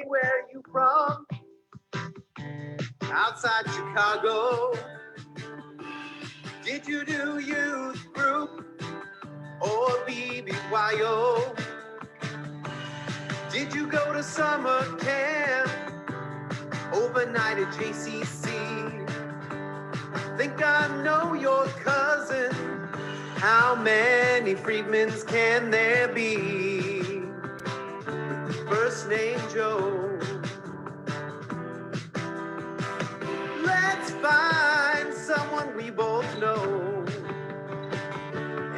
where you from? Outside Chicago. Did you do youth group or BBYO? Did you go to summer camp, overnight at JCC? Think I know your cousin. How many Friedmans can there be with the first name Joe? Let's find someone we both know.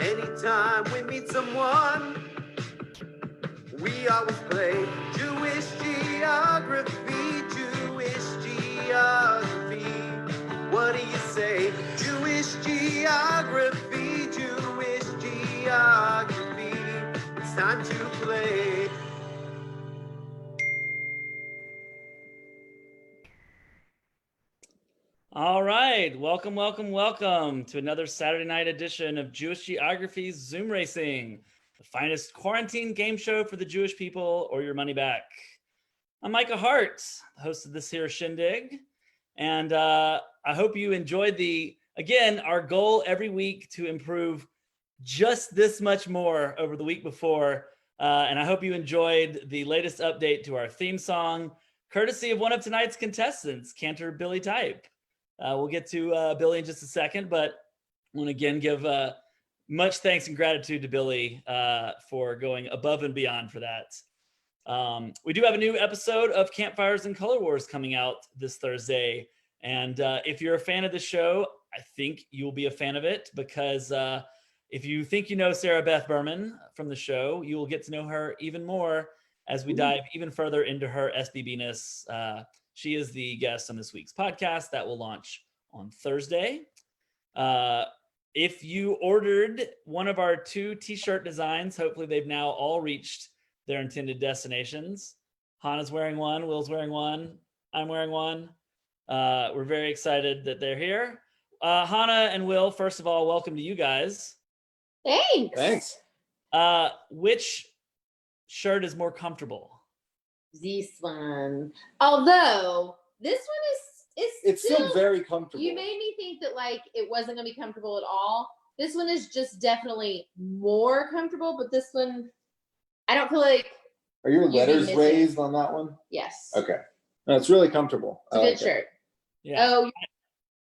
Anytime we meet someone, we always play Jewish geography, Jewish geography. What do you say? Jewish geography, Jewish geography. It's time to play. All right, welcome to another Saturday night edition of Jewish Geography's Zoom Racing, the finest quarantine game show for the Jewish people or your money back. I'm Micah Hart, the host of this here shindig, and I hope you enjoyed again, our goal every week to improve just this much more over the week before, and I hope you enjoyed the latest update to our theme song, courtesy of one of tonight's contestants, Cantor Billy Tiep. We'll get to Billy in just a second, but I want to again give much thanks and gratitude to Billy for going above and beyond for that. We do have a new episode of Campfires and Color Wars coming out this Thursday. And if you're a fan of the show, I think you'll be a fan of it because if you think you know Sarah Beth Berman from the show, you will get to know her even more as we dive even further into her SBB-ness. She is the guest on this week's podcast that will launch on Thursday. If you ordered one of our 2 t-shirt designs, hopefully they've now all reached their intended destinations. Hannah's wearing one, Will's wearing one, I'm wearing one. We're very excited that they're here. Hannah and Will, first of all, welcome to you guys. Thanks. Which shirt is more comfortable? This one. Although this one is still very comfortable. You made me think that like it wasn't gonna be comfortable at all. This one is just definitely more comfortable, but this one I don't feel like. Are your letters raised on that one? Yes. Okay. No, it's really comfortable. It's a good shirt. Yeah. Oh,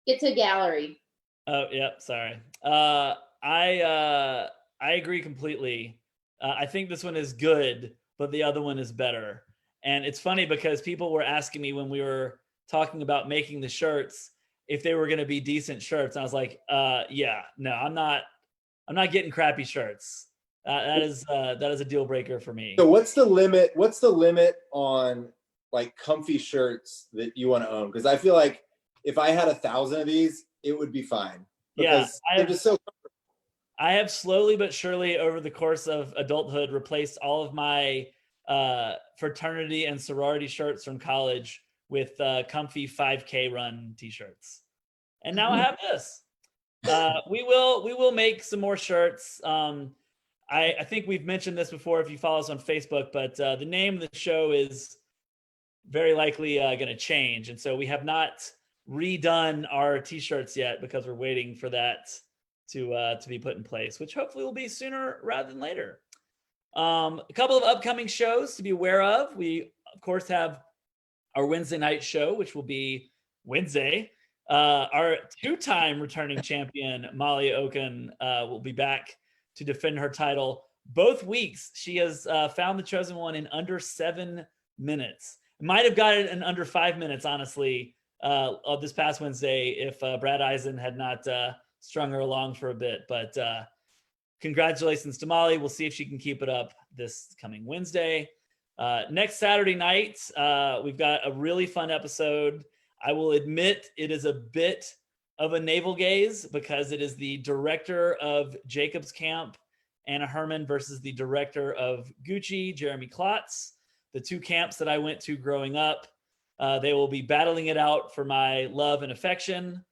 get to gallery. Oh, yeah, sorry. I agree completely. I think this one is good, but the other one is better. And it's funny because people were asking me when we were talking about making the shirts if they were going to be decent shirts. And I was like, yeah, no, I'm not getting crappy shirts. That is a deal breaker for me. So what's the limit? What's the limit on like comfy shirts that you want to own? Because I feel like if I had 1,000 of these, it would be fine. Because they're just so comfortable. I have slowly but surely over the course of adulthood replaced all of my fraternity and sorority shirts from college with comfy 5K run t-shirts. And now I have this. We will make some more shirts. I think we've mentioned this before if you follow us on Facebook, but the name of the show is very likely going to change. And so we have not redone our t-shirts yet because we're waiting for that to be put in place, which hopefully will be sooner rather than later. A couple of upcoming shows to be aware of. We, of course, have our Wednesday night show, which will be Wednesday. Our 2-time returning champion, Molly Oken, will be back to defend her title. Both weeks, she has found the chosen one in under 7 minutes. Might have got it in under 5 minutes, honestly, of this past Wednesday if Brad Eisen had not strung her along for a bit. But congratulations to Molly. We'll see if she can keep it up this coming Wednesday. Next Saturday night, we've got a really fun episode. I will admit it is a bit of a navel gaze because it is the director of Jacob's Camp, Anna Herman, versus the director of Gucci, Jeremy Klotz, the 2 camps that I went to growing up. They will be battling it out for my love and affection.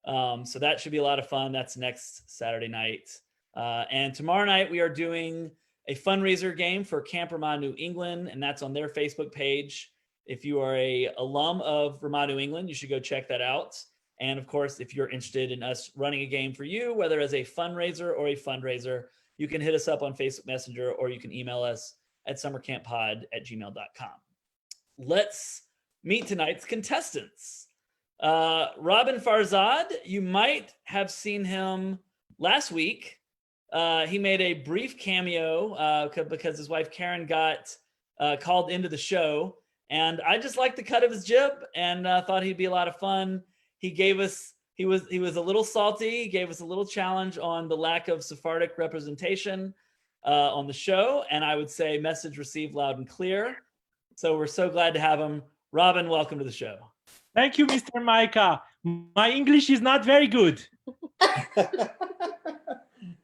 So that should be a lot of fun. That's next Saturday night. And tomorrow night we are doing a fundraiser game for Camperma New England, and that's on their Facebook page. If you are a alum of Vermont, New England, you should go check that out. And of course, if you're interested in us running a game for you, whether as a fundraiser or a fundraiser, you can hit us up on Facebook Messenger, or you can email us at summercamppod@gmail.com. Let's meet tonight's contestants. Roben Farzad, you might have seen him last week. He made a brief cameo because his wife Karen got called into the show, and I just liked the cut of his jib and thought he'd be a lot of fun. He was a little salty. He gave us a little challenge on the lack of Sephardic representation on the show, and I would say message received loud and clear. So we're so glad to have him. Roben, welcome to the show. Thank you, Mr. Micah. My English is not very good.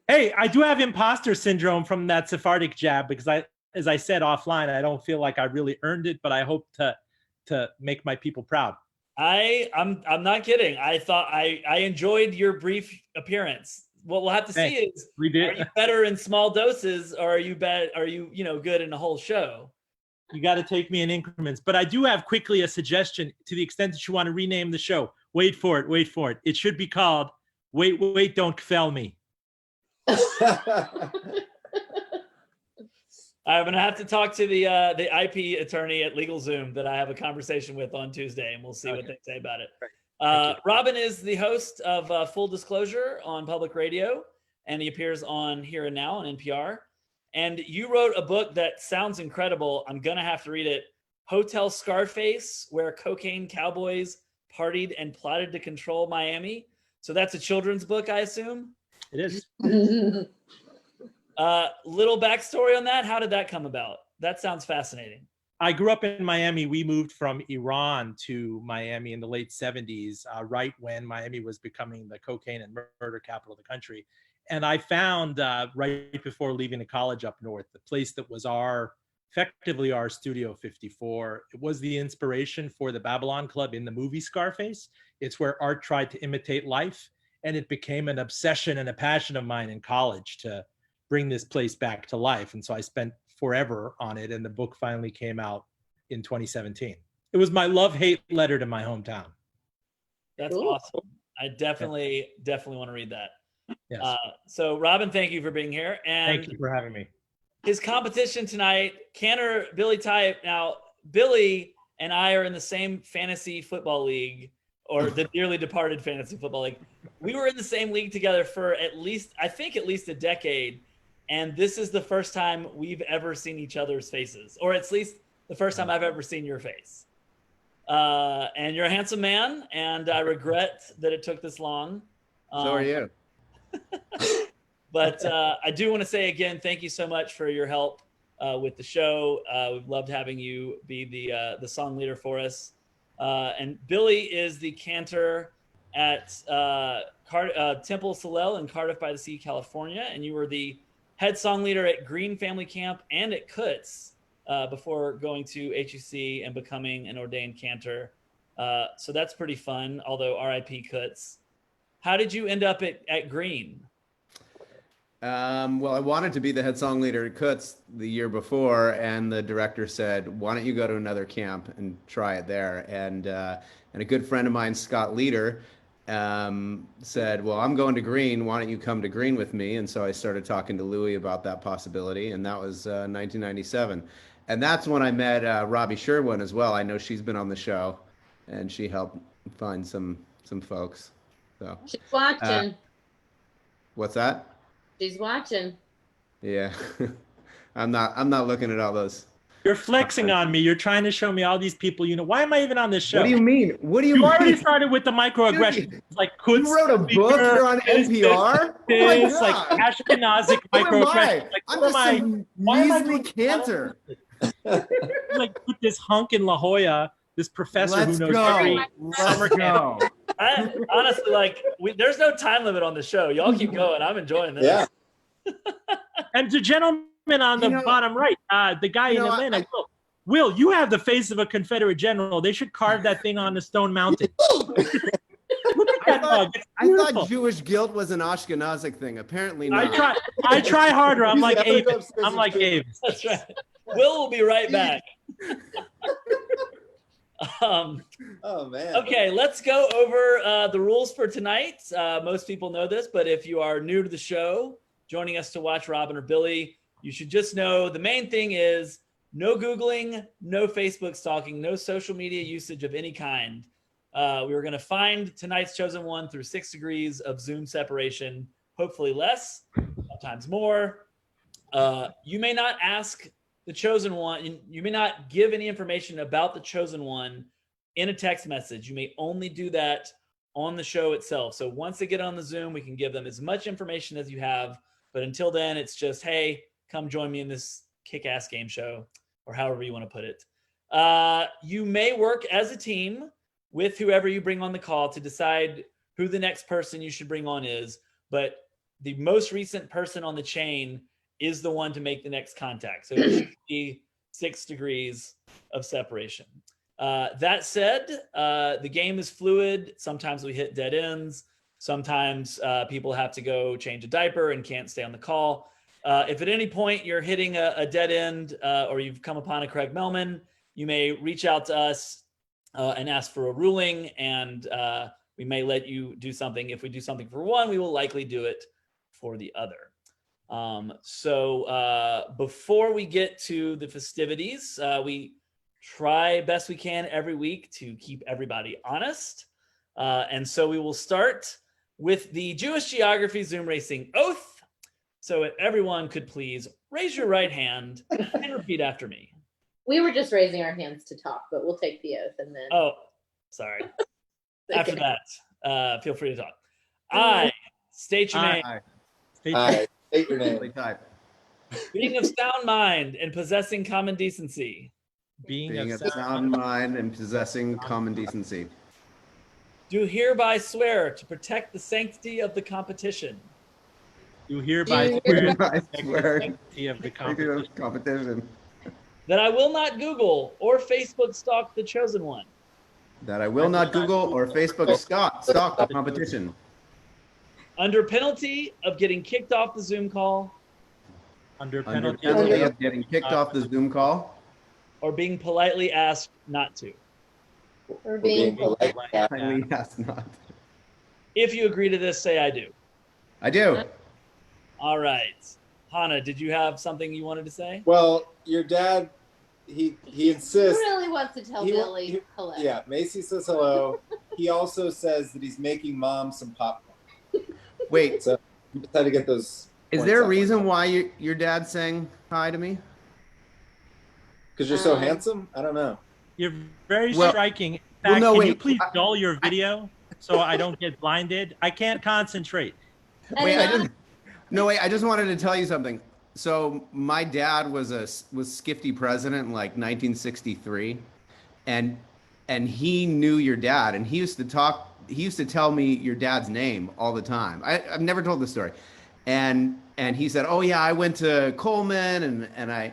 Hey, I do have imposter syndrome from that Sephardic jab because as I said offline, I don't feel like I really earned it, but I hope to make my people proud. I'm not kidding. I thought I enjoyed your brief appearance. What we'll have to see is, are you better in small doses, or are you good in the whole show? You got to take me in increments. But I do have quickly a suggestion to the extent that you want to rename the show. Wait for it. It should be called Wait, Don't Kfell Me. I'm going to have to talk to the IP attorney at LegalZoom that I have a conversation with on Tuesday, and we'll see what they say about it. Roben is the host of Full Disclosure on public radio, and he appears on Here and Now on NPR. And you wrote a book that sounds incredible. I'm going to have to read it. Hotel Scarface, Where Cocaine Cowboys Partied and Plotted to Control Miami. So that's a children's book, I assume? It is. Little backstory on that. How did that come about? That sounds fascinating. I grew up in Miami. We moved from Iran to Miami in the late 70s, right when Miami was becoming the cocaine and murder capital of the country. And I found right before leaving the college up north, the place that was effectively our Studio 54. It was the inspiration for the Babylon Club in the movie Scarface. It's where art tried to imitate life. And it became an obsession and a passion of mine in college to bring this place back to life. And so I spent forever on it. And the book finally came out in 2017. It was my love-hate letter to my hometown. That's awesome. I definitely want to read that. Yes. So Roben, thank you for being here. And thank you for having me. His competition tonight, Cantor Billy Tiep. Now, Billy and I are in the same fantasy football league, or the dearly departed fantasy football league. We were in the same league together for at least a decade. And this is the first time we've ever seen each other's faces, or at least the first time I've ever seen your face. And you're a handsome man, and I regret that it took this long. So are you. But I do want to say again, thank you so much for your help with the show. We've loved having you be the song leader for us. And Billy is the cantor at Temple Solel in Cardiff by the Sea, California. And you were the head song leader at Green Family Camp and at Kutz before going to HUC and becoming an ordained cantor. So that's pretty fun, although RIP Kutz. How did you end up at Green? Well, I wanted to be the head song leader at Kutz the year before, and the director said, why don't you go to another camp and try it there? And a good friend of mine, Scott Leader, said, well, I'm going to Green. Why don't you come to Green with me? And so I started talking to Louis about that possibility, and that was 1997. And that's when I met Robbie Sherwin as well. I know she's been on the show, and she helped find some folks. So she's watching. What's that? She's watching. Yeah. I'm not looking at all those. You're flexing on me. You're trying to show me all these people. Why am I even on this show? What do you mean? You already started with the microaggression. Dude, like you wrote a book. You're on NPR. It's like Ashkenazic microaggression. Like, I'm just some measly cantor. Like with this hunk in La Jolla, this professor Let's who knows go. every go. I honestly, there's no time limit on the show. Y'all keep going. I'm enjoying this. Yeah. And the gentleman on the bottom right, the guy in Atlanta, Will, you have the face of a Confederate general. They should carve that thing on the stone mountain. Look at that dog. I thought Jewish guilt was an Ashkenazic thing. Apparently not. I try harder. I'm like Avis. That's right. Will be right back. Oh man. Okay, let's go over the rules for tonight. Most people know this, but if you are new to the show, joining us to watch Roben or Billy, you should just know the main thing is no Googling, no Facebook stalking, no social media usage of any kind. We were going to find tonight's chosen one through 6 degrees of Zoom separation, hopefully less, sometimes more. You may not ask the chosen one, you may not give any information about the chosen one in a text message. You may only do that on the show itself. So once they get on the Zoom, we can give them as much information as you have. But until then, it's just, hey, come join me in this kick-ass game show, or however you want to put it. You may work as a team with whoever you bring on the call to decide who the next person you should bring on is. But the most recent person on the chain is the one to make the next contact. So it should be 6 degrees of separation. That said, the game is fluid. Sometimes we hit dead ends. Sometimes people have to go change a diaper and can't stay on the call. If at any point you're hitting a dead end or you've come upon a Craig Melman, you may reach out to us and ask for a ruling, and we may let you do something. If we do something for one, we will likely do it for the other. So before we get to the festivities, we try best we can every week to keep everybody honest. And so we will start with the Jewish Geography Zoom Racing Oath. So if everyone could please raise your right hand and repeat after me. We were just raising our hands to talk, but we'll take the oath and then. Oh, sorry. Okay. After that, feel free to talk. I state your name. State your name. Being of sound mind and possessing common decency. Being of sound mind and possessing common decency. Do hereby swear to protect the sanctity of the competition. Do hereby swear sanctity of the competition. That I will not Google or Facebook stalk the chosen one. That I will not Google or Facebook stalk the competition. Under penalty of getting kicked off the Zoom call. Under penalty of getting kicked off the Zoom call. Or being politely asked not to. Or being politely asked not to. If you agree to this, say I do. I do. All right. Hannah, did you have something you wanted to say? Well, your dad, he insists. He really wants to tell Billy hello. Yeah, Macy says hello. He also says that he's making mom some popcorn. Wait. So you just had to get those. Is there a reason why your dad's saying hi to me? Because you're so handsome? I don't know. You're very striking. In fact, can you please dull your video so I don't get blinded? I can't concentrate. I just wanted to tell you something. So my dad was Skifty president in like 1963, and he knew your dad, and he used to tell me your dad's name all the time. I've never told this story, and he said, oh yeah, I went to Coleman and I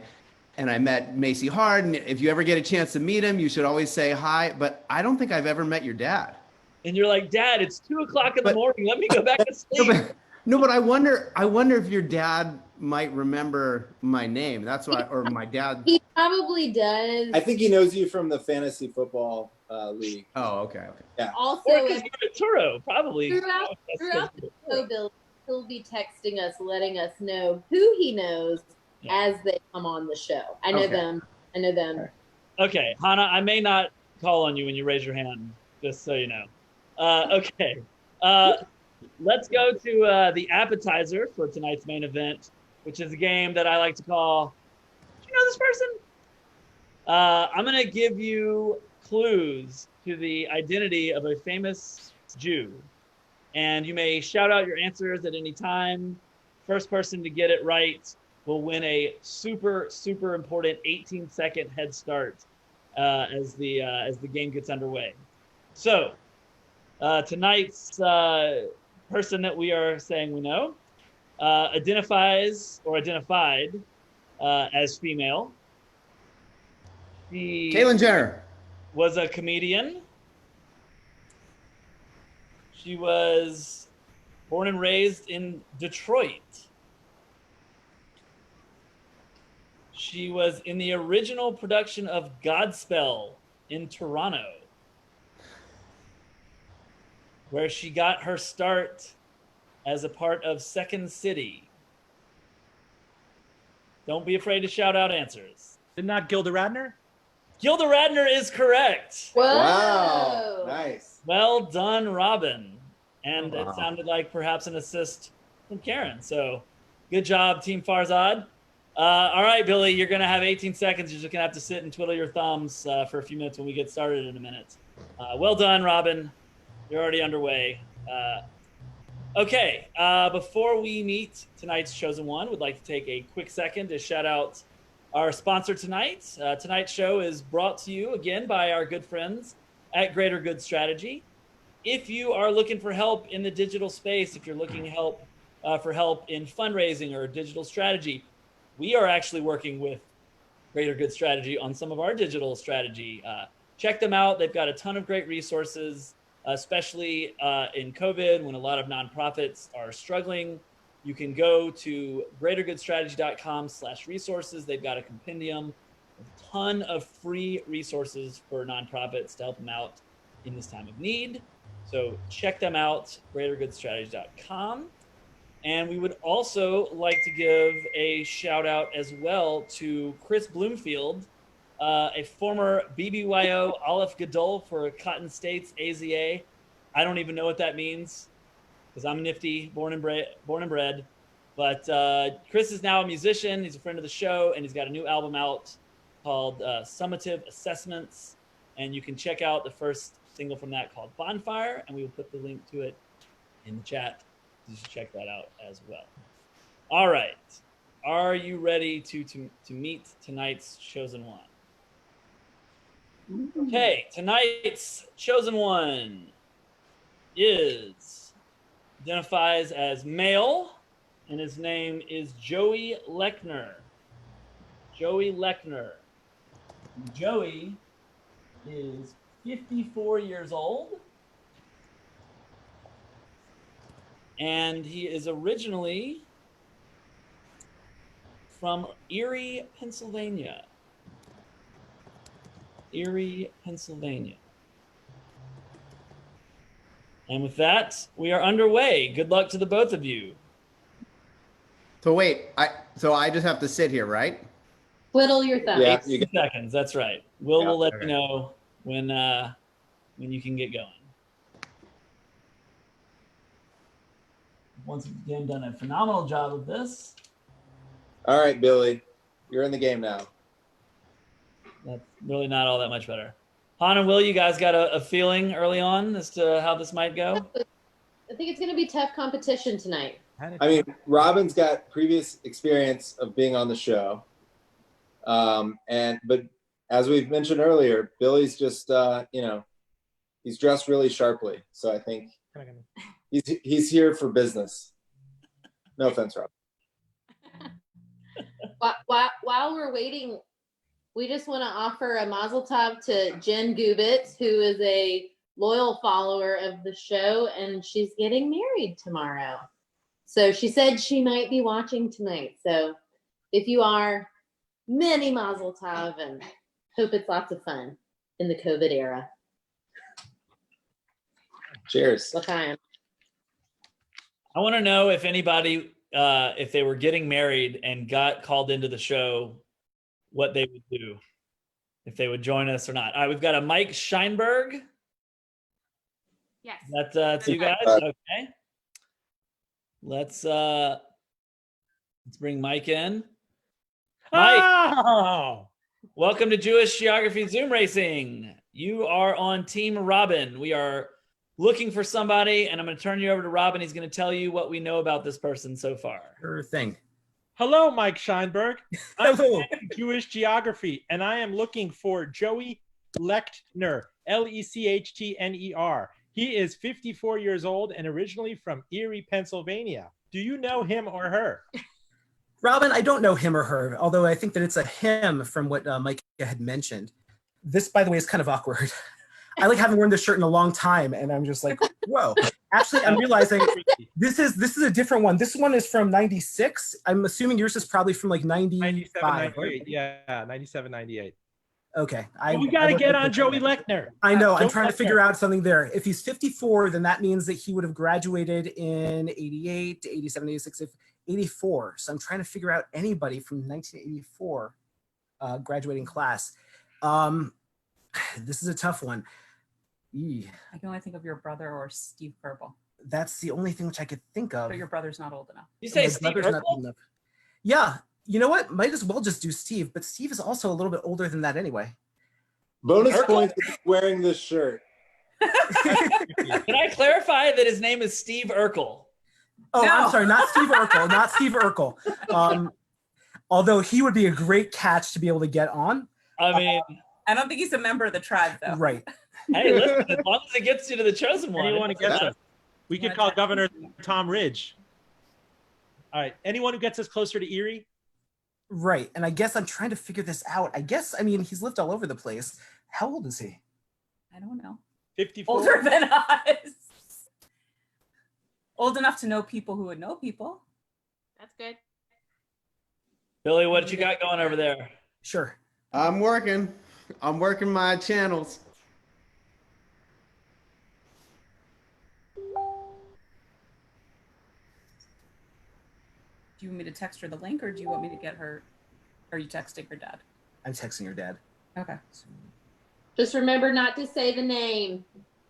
met Macy Hard, and if you ever get a chance to meet him, you should always say hi. But I don't think I've ever met your dad. And you're like, Dad, it's 2:00 in the morning. Let me go back to sleep. No, but I wonder if your dad might remember my name. That's why, or my dad. He probably does. I think he knows you from the fantasy football league. Oh, okay. Yeah. Also, or because you're at Turo, probably. Throughout the show, Bill, he'll be texting us, letting us know who he knows as they come on the show. I know them. Okay, Hannah, I may not call on you when you raise your hand, just so you know. Okay. Let's go to the appetizer for tonight's main event, which is a game that I like to call, do you know this person? I'm going to give you clues to the identity of a famous Jew. And you may shout out your answers at any time. First person to get it right will win a super, super important 18-second head start as the game gets underway. So tonight's person that we are saying we know identified as female. Caitlyn Jenner was a comedian. She was born and raised in Detroit. She was in the original production of Godspell in Toronto, where she got her start as a part of Second City. Don't be afraid to shout out answers. Did not Gilda Radner? Gilda Radner is correct. Whoa. Wow. Nice. Well done, Robin. And Wow. it sounded like perhaps an assist from Karen. So good job, Team Farzad. All right, Billy, you're going to have 18 seconds. You're just going to have to sit and twiddle your thumbs for a few minutes when we get started in a minute. Well done, Robin. You're already underway. Okay, before we meet tonight's chosen one, we'd like to take a quick second to shout out our sponsor tonight. Tonight's show is brought to you again by our good friends at Greater Good Strategy. If you are looking for help in the digital space, if you're looking for help in fundraising or digital strategy, we are actually working with Greater Good Strategy on some of our digital strategy. Check them out. They've got a ton of great resources, especially in COVID when a lot of nonprofits are struggling. You can go to greatergoodstrategy.com/resources. They've got a compendium, a ton of free resources for nonprofits to help them out in this time of need. So check them out, greatergoodstrategy.com. And we would also like to give a shout out as well to Chris Bloomfield, a former BBYO Aleph Gadol for Cotton State's AZA. I don't even know what that means because I'm nifty, born and bred. But Chris is now a musician. He's a friend of the show, and he's got a new album out called Summative Assessments. And you can check out the first single from that called Bonfire, and we will put the link to it in the chat. You should check that out as well. All right. Are you ready to meet tonight's chosen one? Okay, tonight's chosen one identifies as male, and his name is Joey Lechner. Joey Lechner. Joey is 54 years old, and he is originally from Erie, Pennsylvania. Erie, Pennsylvania. And with that, we are underway. Good luck to the both of you. So wait, I just have to sit here, right? Twiddle your thumbs. Yeah, 18 seconds. That's right. We'll let you know when you can get going. Once again, done a phenomenal job of this. All right, Billy, you're in the game now. That's really not all that much better. Han and Will, you guys got a feeling early on as to how this might go? I think it's going to be tough competition tonight. I mean, Robin's got previous experience of being on the show. But as we've mentioned earlier, Billy's just, he's dressed really sharply. So I think he's here for business. No offense, Rob. While we're waiting, we just want to offer a mazel tov to Jen Gubitz, who is a loyal follower of the show, and she's getting married tomorrow. So she said she might be watching tonight. So if you are, many mazel tov, and hope it's lots of fun in the COVID era. Cheers. L'chaim. I want to know if anybody, if they were getting married and got called into the show, what they would do, if they would join us or not. All right, we've got a Mike Scheinberg. Yes. That's you guys. Okay. Let's bring Mike in. Mike, welcome to Jewish Geography Zoom Racing. You are on Team Robin. We are looking for somebody, and I'm going to turn you over to Robin. He's going to tell you what we know about this person so far. Sure thing. Hello, Mike Scheinberg. I'm from Jewish Geography, and I am looking for Joey Lechner, Lechtner. He is 54 years old and originally from Erie, Pennsylvania. Do you know him or her? Robin, I don't know him or her, although I think that it's a him from what Mike had mentioned. This, by the way, is kind of awkward. I haven't worn this shirt in a long time, and I'm just like, whoa. Actually, I'm realizing this is a different one. This one is from 96. I'm assuming yours is probably from 95. 97, 98. Right? Yeah, 97, 98. Okay. We got to get on Joey Lechner. I know. I'm Joey trying to Lechner. figure out something there. If he's 54, then that means that he would have graduated in 88, 87, 86, 84. So I'm trying to figure out anybody from 1984 graduating class. This is a tough one. Eeh. I can only think of your brother or Steve Kerbal. That's the only thing which I could think of. But your brother's not old enough. You say My Steve brother's not Urkel? old enough. Yeah. You know what? Might as well just do Steve, but Steve is also a little bit older than that anyway. Bonus Urkel? points for wearing this shirt. Can I clarify that his name is Steve Urkel? Oh, No. I'm sorry, not Steve Urkel, not Steve Urkel. Although he would be a great catch to be able to get on. I mean, I don't think he's a member of the tribe, though. Right. hey, listen, as long as it gets you to the chosen one. Anyone who gets us. We could call Governor Tom Ridge. All right. Anyone who gets us closer to Erie? Right. And I guess I'm trying to figure this out. I mean, he's lived all over the place. How old is he? I don't know. 54. Older than us. Old enough to know people who would know people. That's good. Billy, what you got going over there? Sure. I'm working my channels. Do you want me to text her the link, or do you want me to get her? Are you texting her dad? I'm texting your dad. Okay. Just remember not to say the name.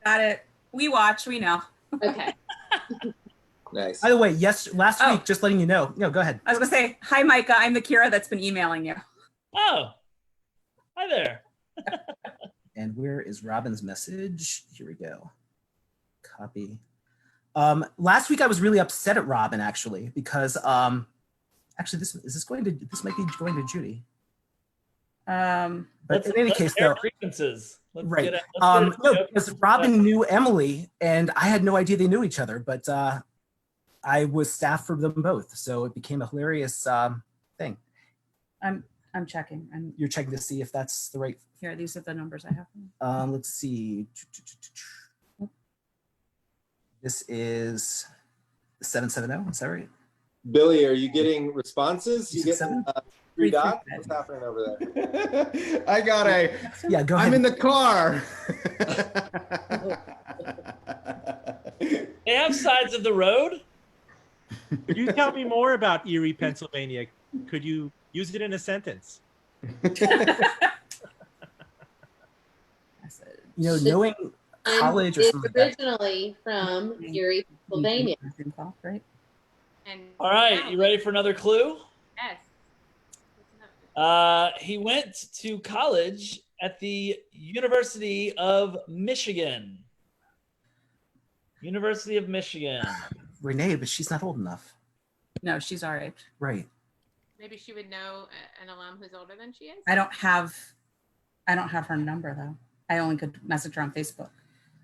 Got it. We watch. We know. Okay. Nice. By the way, last Oh. week, just letting you know. No, go ahead. I was gonna say, hi, Micah. I'm the Kira that's been emailing you. Oh, hi there. And where is Robin's message? Here we go. Copy. Last week I was really upset at Robin actually because actually this might be going to Judy. But in any case though, grievances. right? No, because Robin knew Emily and I had no idea they knew each other, but I was staff for them both, so it became a hilarious thing. I'm checking. You're checking to see if that's the right. Here, these are the numbers I have. Let's see. This is 770. Is that right? Billy, are you getting responses? You get 7? 3 dots? What's happening over there? I got a. Yeah, go ahead. I'm in the car. They have sides of the road. Could you tell me more about Erie, Pennsylvania? Could you use it in a sentence? Knowing college or It's something like that. originally from Erie, Pennsylvania. Right? And All right, you ready for another clue? Yes. He went to college at the University of Michigan. University of Michigan. Renee, but she's not old enough. No, she's our age. Right. Maybe she would know an alum who's older than she is. I don't have her number though. I only could message her on Facebook.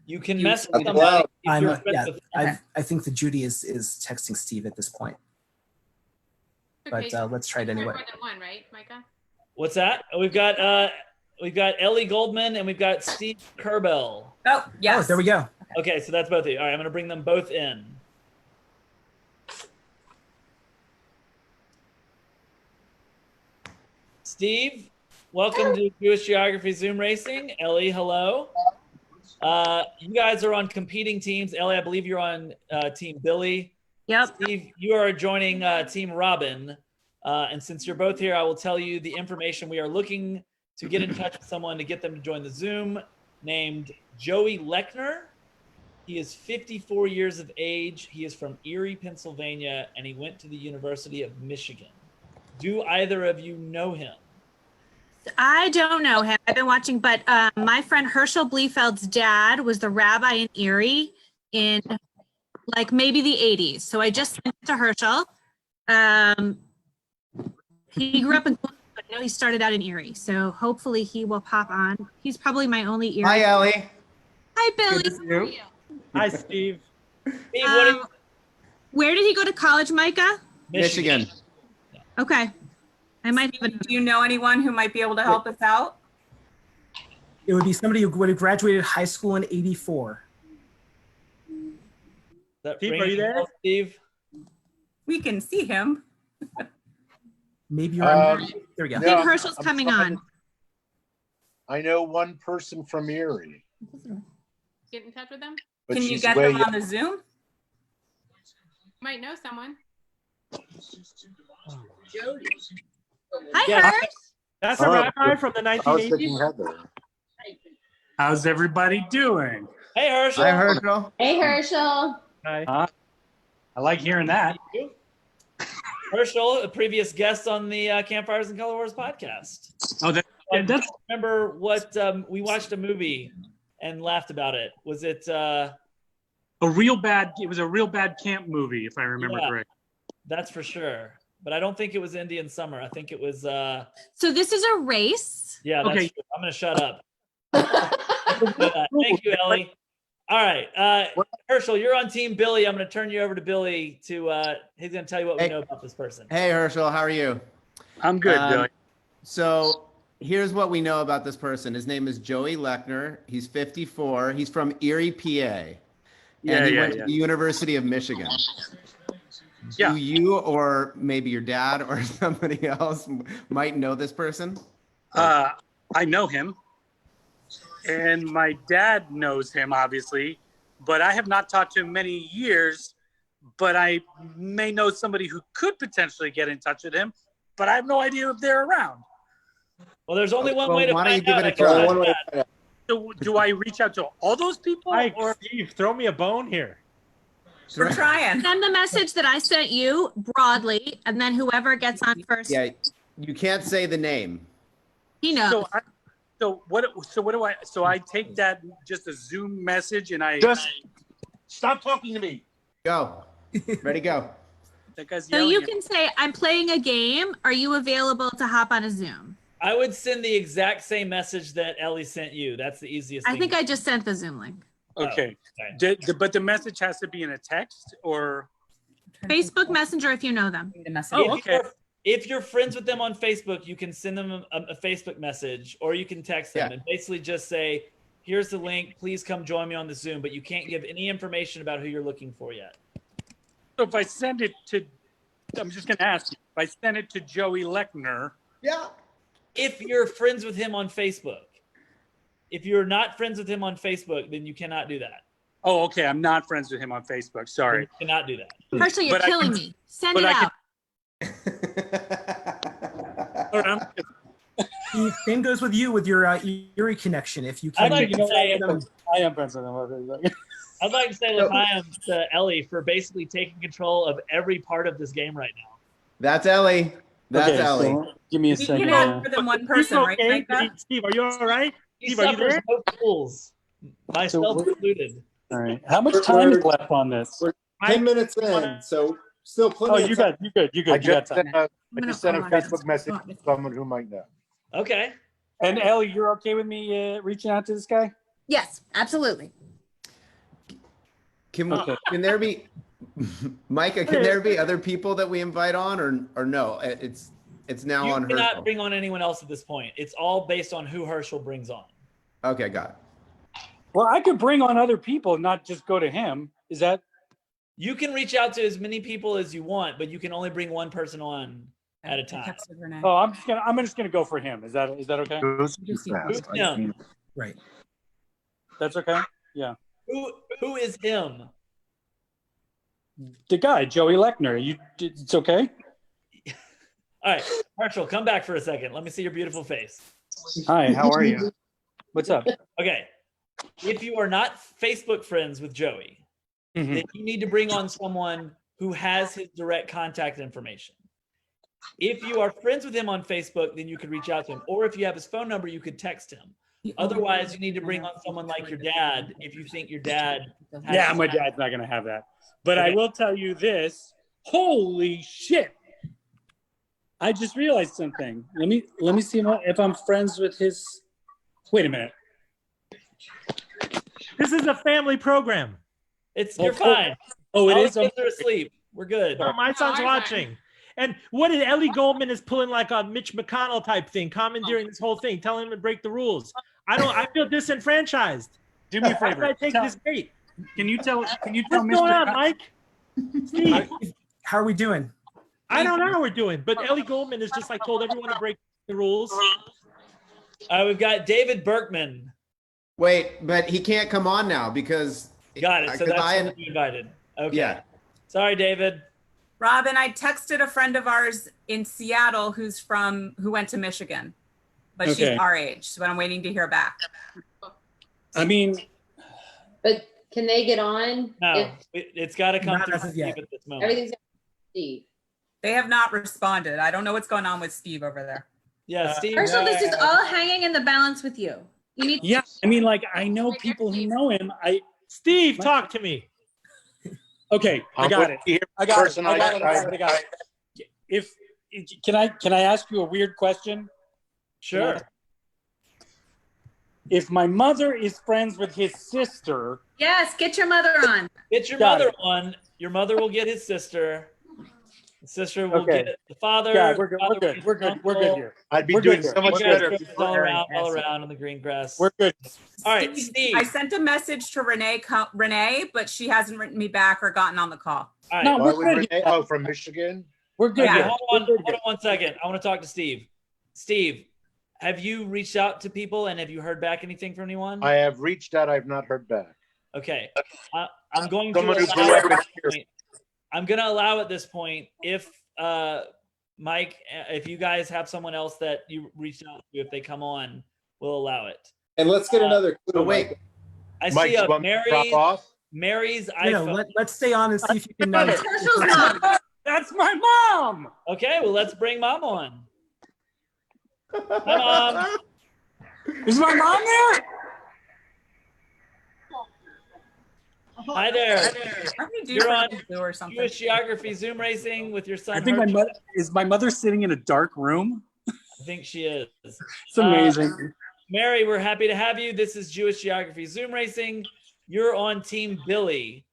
You can message I'm somebody. allowed. if you're friends with them. I think that Judy is texting Steve at this point. Okay, But let's try it anyway. More than one, right, Micah? What's that? We've got Ellie Goldman and we've got Steve Kerbal. Oh, yes. Oh, there we go. Okay, so that's both of you. All right, I'm gonna bring them both in. Steve, welcome to Jewish Geography Zoom Racing. Ellie, hello. You guys are on competing teams. Ellie, I believe you're on Team Billy. Yep. Steve, you are joining Team Robin. And since you're both here, I will tell you the information. We are looking to get in touch with someone to get them to join the Zoom named Joey Lechner. He is 54 years of age. He is from Erie, Pennsylvania, and he went to the University of Michigan. Do either of you know him? I don't know him. I've been watching, but my friend Herschel Blefeld's dad was the rabbi in Erie in like maybe the 80s. So I just sent it to Herschel. He grew up in Columbus, but I know he started out in Erie. So hopefully he will pop on. He's probably my only Erie. Hi, Ellie. Hi, Billy. Good to see you. Hi, Steve. Steve, what do you- Where did he go to college, Micah? Michigan. Okay. I might have Do you know anyone who might be able to help us out? It would be somebody who would have graduated high school in 84. that Steve, ring are you a there? bell, Steve? We can see him. Maybe you're on. There we go. Steve Herschel's coming on. I know one person from Erie. Get in touch with them. But Can you she's get way them on the Zoom? Might know someone. Hi, Yeah. Hers. That's a Oh, rabbi from the I was 1980s. thinking Heather. How's everybody doing? Hey, Herschel. Hi, Herschel. Hey, Herschel. Hi. I like hearing that. Herschel, a previous guest on the Campfires and Color Wars podcast. Oh, that's Remember what we watched a movie and laughed about it. Was it? a real bad. It was a real bad camp movie, if I remember Yeah. correctly. That's for sure. But I don't think it was Indian Summer. I think it was. So this is a race. Yeah, that's Okay. true. I'm gonna shut up. Thank you, Ellie. All right, Herschel, you're on Team Billy. I'm gonna turn you over to Billy to. He's gonna tell you what we know about this person. Hey, Herschel, how are you? I'm good, Billy. So here's what we know about this person. His name is Joey Lechner. He's 54. He's from Erie, PA. And he went to the University of Michigan. Yeah. Do you or maybe your dad or somebody else might know this person? I know him, and my dad knows him, obviously, but I have not talked to him many years. But I may know somebody who could potentially get in touch with him, but I have no idea if they're around. Well, there's only one Well, way to why don't you find give out. it a I can try? tell One you way that. to find out. So do I reach out to all those people? Hi, Or Steve, throw me a bone here. We're trying. Send the message that I sent you broadly, and then whoever gets on first, Yeah, you can't say the name. he knows. so what do I? So I take that just a Zoom message, and I Just stop talking to me. Go. Ready, go. that guy's So yelling you at me. can say, I'm playing a game. Are you available to hop on a Zoom? I would send the exact same message that Ellie sent you. That's the easiest I thing. think I just sent the Zoom link. Okay. Okay. But the message has to be in a text or. Facebook Messenger if you know them. Oh, okay. If you're friends with them on Facebook, you can send them a Facebook message or you can text them and basically just say, here's the link. Please come join me on the Zoom. But you can't give any information about who you're looking for yet. So if I send it to, I'm just going to ask you, if I send it to Joey Lechner. Yeah. If you're friends with him on Facebook. If you're not friends with him on Facebook, then you cannot do that. Oh, okay. I'm not friends with him on Facebook. Sorry. You cannot do that. Herschel, you're But I killing can- me. Send but it I can- out. All right, Steve, same goes with you with your Erie connection. If you can, I'd like to say, I am friends with him on Facebook. I'd like to say L'chaim to Ellie for basically taking control of every part of this game right now. That's Ellie. That's Okay, Ellie. so give me a You second. can have more than one person, right, Okay, Micah? Steve, are you all right? He Steve, are you suffers there? no fools, myself included. All right. How much time is left on this? We're 10 minutes in, so still plenty Oh, of you time. got, you good, you I good, you got just time. sent a, I just sent a I'm gonna- Facebook message to someone who might know. Okay. And Ellie, you're okay with me reaching out to this guy? Yes, absolutely. Can Okay. can there be Micah, can there be other people that we invite on or no? It's now You on cannot Herschel. bring on anyone else at this point. It's all based on who Herschel brings on. Okay, got it. Well, I could bring on other people, not just go to him. Is that? You can reach out to as many people as you want, but you can only bring one person on at a I time. texted Renee. Oh, I'm just gonna go for him. Is that okay? Goes too Just- fast. Who's him? right. That's okay. Yeah. Who is him? The guy, Joey Lechner. It's okay. All right, Herschel, come back for a second. Let me see your beautiful face. Hi, how are you? What's up? Okay. If you are not Facebook friends with Joey, Mhm. then you need to bring on someone who has his direct contact information. If you are friends with him on Facebook, then you could reach out to him. Or if you have his phone number, you could text him. Otherwise, you need to bring on someone like your dad if you think your dad has Yeah, my dad's not gonna have that. But I Okay. will tell you this. Holy shit. I just realized something. Let me see if I'm friends with his. Wait a minute. This is a family program. You're fine. Oh, it All is. the kids are asleep. We're good. Oh, my son's I'm watching. And what is Ellie Goldman is pulling like a Mitch McConnell type thing, commandeering this whole thing, telling him to break the rules. I feel disenfranchised. Do me a How favor. can I take this bait? Can you tell What's Mr. going on, Mike? Steve, How are we doing? I don't know how we're doing, but Ellie Goldman has just like told everyone to break the rules. We've got David Berkman. Wait, but he can't come on now because. Got it. So that's someone you invited. Okay. Yeah. Sorry, David. Robin, I texted a friend of ours in Seattle who went to Michigan, but she's our age, so I'm waiting to hear back. I mean, but can they get on? No, it's got to come through Steve at this moment. Everything's Steve. They have not responded. I don't know what's going on with Steve over there. Yeah, Steve. Herschel, this is all hanging in the balance with you. You need. Yeah, I mean, like I know people who know him. Steve, talk to me. Okay, I got it. I got it. If can I ask you a weird question? Sure. If my mother is friends with his sister. Yes, get your mother on. Get your mother on. Your mother will get his sister. The sister will get the father. Yeah, we're good. We're good here. I'd be doing so much better. All around on the green grass. We're good. All right, Steve. I sent a message to Renee, but she hasn't written me back or gotten on the call. All right. No, we're good. From Michigan. We're good. Okay, hold on 1 second. I want to talk to Steve. Steve, have you reached out to people and have you heard back anything from anyone? I have reached out. I've not heard back. Okay. I'm going to allow at this point if Mike, if you guys have someone else that you reached out to, if they come on, we'll allow it. And let's get another clue. Wait, I Mike, see a Mary's iPhone. Let's stay on and see if you can. Herschel's mom. That's my mom. Okay, well let's bring Mom on. Hi, Mom. Is my mom there? Hi there. You're on or something. Jewish Geography Zoom Racing with your son. I think my mother sitting in a dark room. I think she is. It's amazing. Mary, we're happy to have you. This is Jewish Geography Zoom Racing. You're on Team Billy.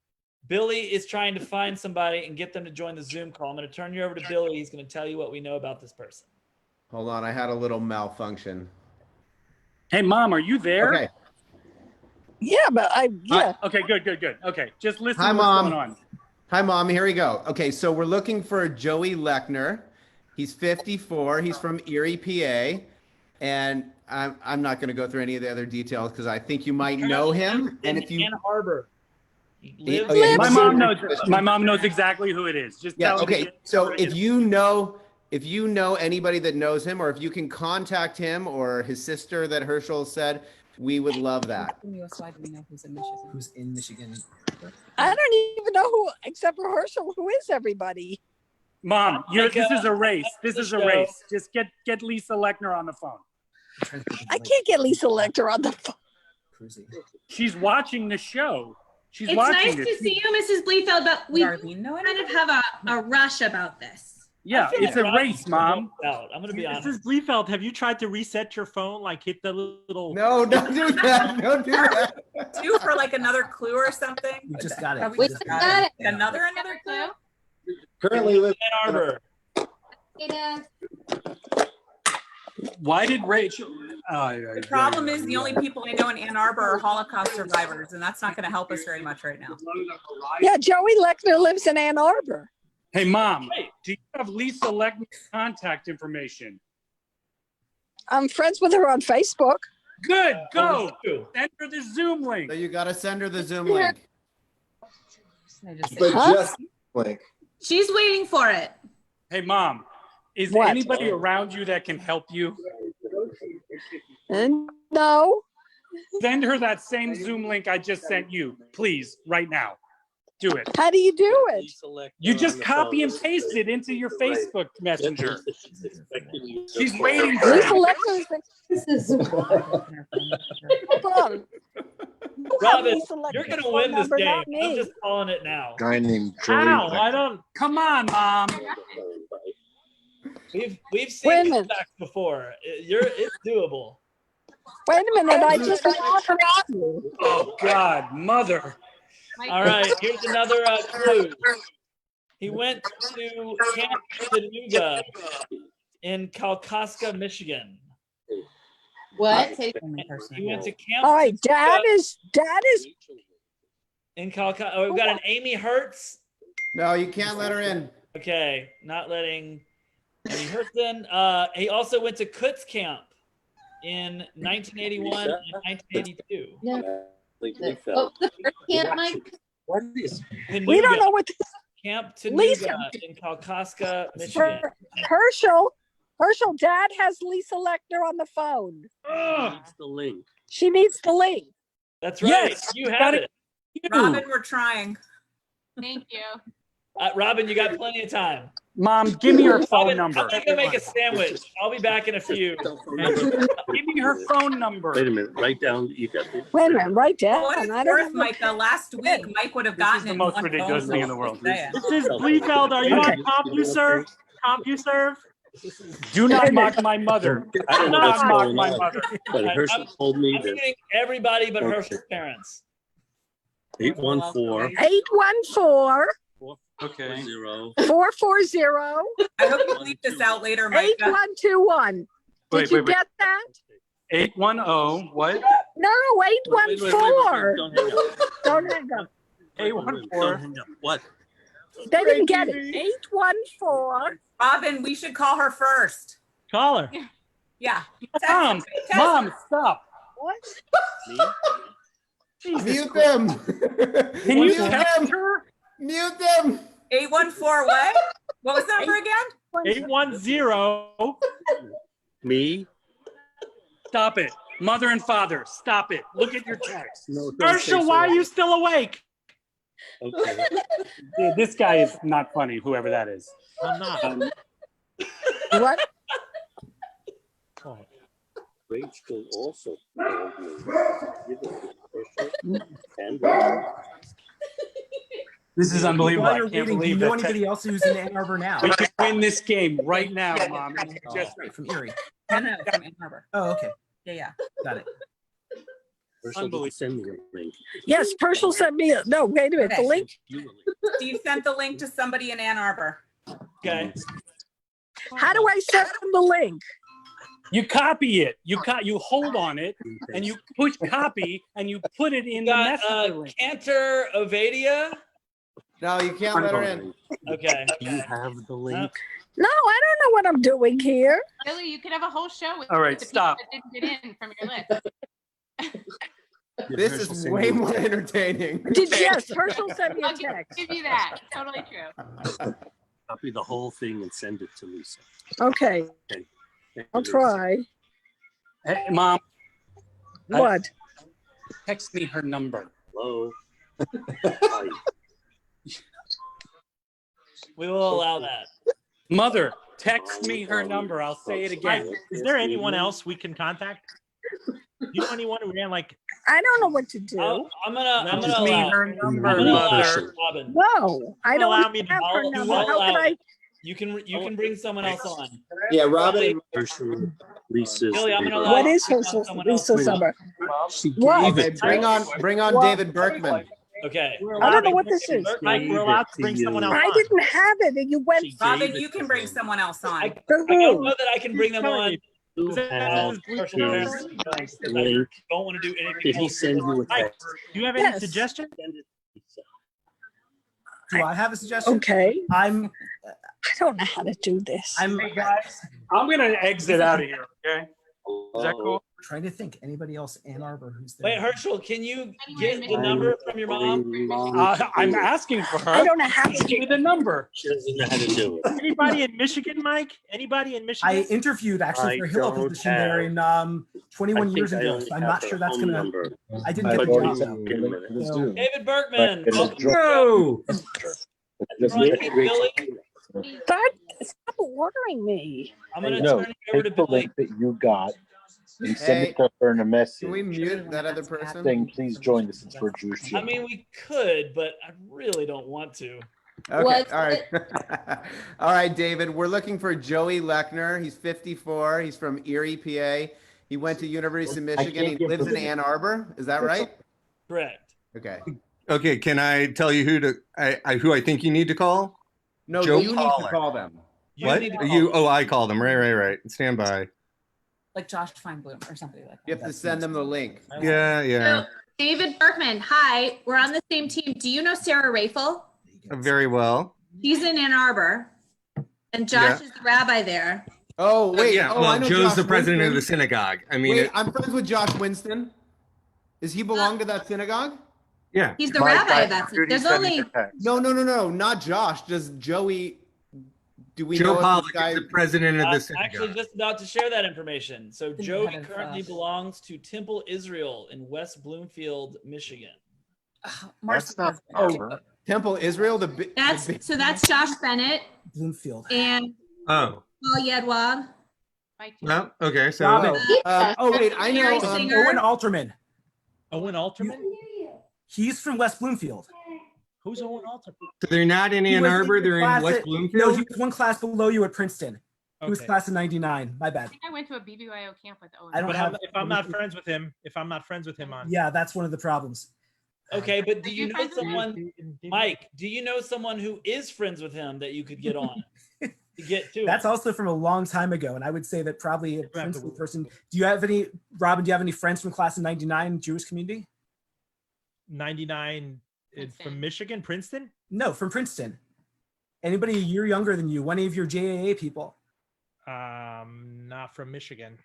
Billy is trying to find somebody and get them to join the Zoom call. I'm going to turn you over to Billy. He's going to tell you what we know about this person. hold on. I had a little malfunction. Hey, Mom, are you there? Okay. Yeah, but Okay, good. Okay, just listen Hi, to what's Mom. going on. Hi, Mom. Here we go. Okay, so we're looking for Joey Lechner. He's 54. He's from Erie, PA. And I'm not going to go through any of the other details because I think you might know him. And if you Ann Arbor. My mom knows exactly who it is. Just tell okay. So if you know anybody that knows him, or if you can contact him or his sister that Herschel said, we would love that. Who's in Michigan? I don't even know who, except for Herschel, who is everybody. Mom, this is a race. This is a race. Just get Lisa Lechner on the phone. I can't get Lisa Lechner on the phone. She's watching the show. It's nice to see you, Mrs. Bleefeld, but we kind of have a rush about this. Yeah, it's a race, Mom. I'm going to be honest. Mrs. Bleefeld, have you tried to reset your phone? Like hit the little. No, don't do that. Don't do that. Do for like another clue or something. You just got it. We just got it. Another clue. Currently live Ann Arbor. Hey, Dad. Why did Rachel? The problem is the only people I know in Ann Arbor are Holocaust survivors, and that's not going to help us very much right now. Yeah, Joey Lechner lives in Ann Arbor. Hey, Mom, do you have Lisa Lechner's contact information? I'm friends with her on Facebook. Good, go. Send her the Zoom link. So you got to send her the Zoom link. But just link. She's waiting for it. Hey, Mom, is there anybody around you that can help you? No. Send her that same Zoom link I just sent you, please, right now. Do it. How do you do it? You just copy and paste it into your Facebook Messenger. She's waiting for Lisa you. Lechner's Hold on. Robin, you're going to win this game. I'm just calling it now. Guy named Joey. How? I don't. Come on, Mom. We've seen this back before. It's doable. Wait a minute. I just. Oh God, Mother. All right, here's another clue. He went to Camp Chattanooga in Kalkaska, Michigan. What? He went to Camp. All right, Dad is in Kalkaska. Oh, we've got an Amy Hertz. No, you can't let her in. Okay, not letting Amy Hertz in. He also went to Kutz Camp. in 1981 and 1982. No. What was the first camp, Mike? We don't know what Camp Lisa. Tanuga in Kalkaska, Michigan. Herschel, Dad has Lisa Lechner on the phone. Needs the link. She needs the link. That's right. Yes, You have it. Robin, we're trying. Thank you. Robin, you got plenty of time. Mom, give me her phone Robin, number. I'm gonna go make a sandwich. I'll be back in a few. Give me her phone number. Wait a minute. Write down. You got it. Wait a minute, write down. What is I don't worth, know. Micah? Last week, Mike would have gotten the it. most in one ridiculous phone thing in call. the world. Yeah. This is Bleefeld. Are you on CompuServe? CompuServe? Do not mock my mother. I Do don't know what's not mock going my on. mother. But Herschel told me I'm that getting everybody but Okay. Herschel's parents. 814 814 Okay. 440 I hope you bleep this out later, Micah. 8121. Did you get that? 810. What? No, 814. Don't hang up. Don't hang up. 814. Don't hang up. What? They didn't get it. 814. Robin, we should call her first. Call her. Yeah. Mom, stop. What? Mute them. Can you Mute text them. her? Mute them. 814 what? What was the number again? 810. Me? Stop it. Mother and father, stop it. Look at your text. No, don't Herschel, say why so. are you still awake? Okay. Dude, this guy is not funny, whoever that is. I'm not. What? Rachel also told me. And This is unbelievable. While I you're can't waiting, do you believe know that. anybody else who's in Ann Arbor now? We can win this game right now, Mom. Just From Erie. No, from Ann Arbor. Oh, okay. Yeah. Got it. Herschel didn't send me a link. Yes, Herschel sent me a, no, wait a minute. The Okay. link. You a link. Steve sent the link to somebody in Ann Arbor. Okay. How do I send them the link? You copy it. You hold on it, and you push copy, and you put it in the Got messenger link. Cantor Ovadia. No, you can't let her in. Okay. Do you have the link? No, I don't know what I'm doing here. Billy, you could have a whole show with All right, the people stop. that didn't get in from your list. Did This Herschel is send way you a more text? entertaining. Yes, Herschel sent me a I'll text. give you that. Totally true. Copy the whole thing and send it to Lisa. Okay, I'll try. Hey, Mom, What? text me her number. Hello. Hi. We will allow that. Mother, text me her number. I'll say it again. Is there anyone else we can contact? You know anyone who ran like? I don't know what to do. I'm gonna Text me allow. her I'm number, gonna allow Mother. Robin. No, I Allow don't me to- have her I'll number. How allow can I? it. You can bring someone else on. Yeah, Robin. Herschel, Lisa's. Billy, I'm gonna allow. What is bring on Herschel's someone else. Lisa's number? She What? gave Okay, it. bring on What? David Berkman. Okay. I don't know what this is. Mike, we're allowed to bring someone else I on. didn't have it, and you went. She Robin, gave it you to can bring him. someone else on. I To don't who? know that I can bring them on. You have Herschel his parents because I link. don't want to do anything. Did he else. send you a Mike, text? do you have any Yes. suggestions? Send it to Lisa. Do I have a suggestion? Okay, I'm I don't know how to do this. I'm Hey, guys, I'm going to exit out of here, okay? Is that cool? trying to think. Anybody else Ann Arbor who's there? Wait, Herschel, can you get the number from your mom? I'm asking for her. I don't know how to Give do me the number. She doesn't know how to do it. Anybody in Michigan, Mike? Anybody in Michigan? I interviewed actually I for a Hilo don't position there in 21 years I ago. only So I'm have not her sure that's phone gonna. number. I didn't But get the you job. can get a minute. So, David Berkman. welcome to the no. show. Billy, Stop ordering me. I'm gonna No, turn you over to take the Billy. link that you got and send Hey, it to her in a message Can we mute that other person? saying, please join this. It's for Jewish I children. mean, we could, but I really don't want to. Okay, What's all right. All right, David, we're looking for Joey Lechner. He's 54. He's from Erie, PA. He went to University of Michigan. He get lives in the- Ann Arbor. Is that right? Correct. Okay. Okay, can I tell you who I think you need to call? No, Joe you need to Caller. call them. You What? need to call You? them. Oh, I called them. Right. Stand by. Like Josh Feinblum or something like that. You have to send them the link. Yeah. So, David Berkman, hi. We're on the same team. Do you know Sarah Rafel? Very well. She's in Ann Arbor, and Josh is the rabbi there. Oh wait, yeah. oh Well, I know Joe's Josh the president of Winston. the synagogue. I mean, Wait, I'm friends with Josh Winston. Does he belong to that synagogue? yeah. He's the rabbi of that. There's only No, not Josh. Does Joey? Do we Joe know Pollock if this guy? is the president of the synagogue. Actually, just about to share that information. So Joey currently belongs to Temple Israel in West Bloomfield, Michigan. That's not Temple Israel. The so that's Josh Bennett Bloomfield and Oh. Paul Yedwab. Well, okay. So. wait, I know Mary Singer. Owen Alterman. Owen Alterman? He's from West Bloomfield. Who's Owen Alterman? So they're not in Ann Arbor. They're in West Bloomfield. No, he was one class below you at Princeton. He was Okay. class of '99. My bad. I think I went to a BBYO camp with Owen. I don't But have. if I'm not friends with him, on. Yeah, that's one of the problems. Okay, but do Are you you know friends with him? someone, Mike? Do you know someone who is friends with him that you could get on to get to? That's also from a long time ago, and I would say that probably a Princeton person. Do you have any, Robin? Do you have any friends from class of '99 Jewish community? 99 from Michigan, Princeton? No, from Princeton. Anybody a year younger than you? Any of your JAA people? Not from Michigan.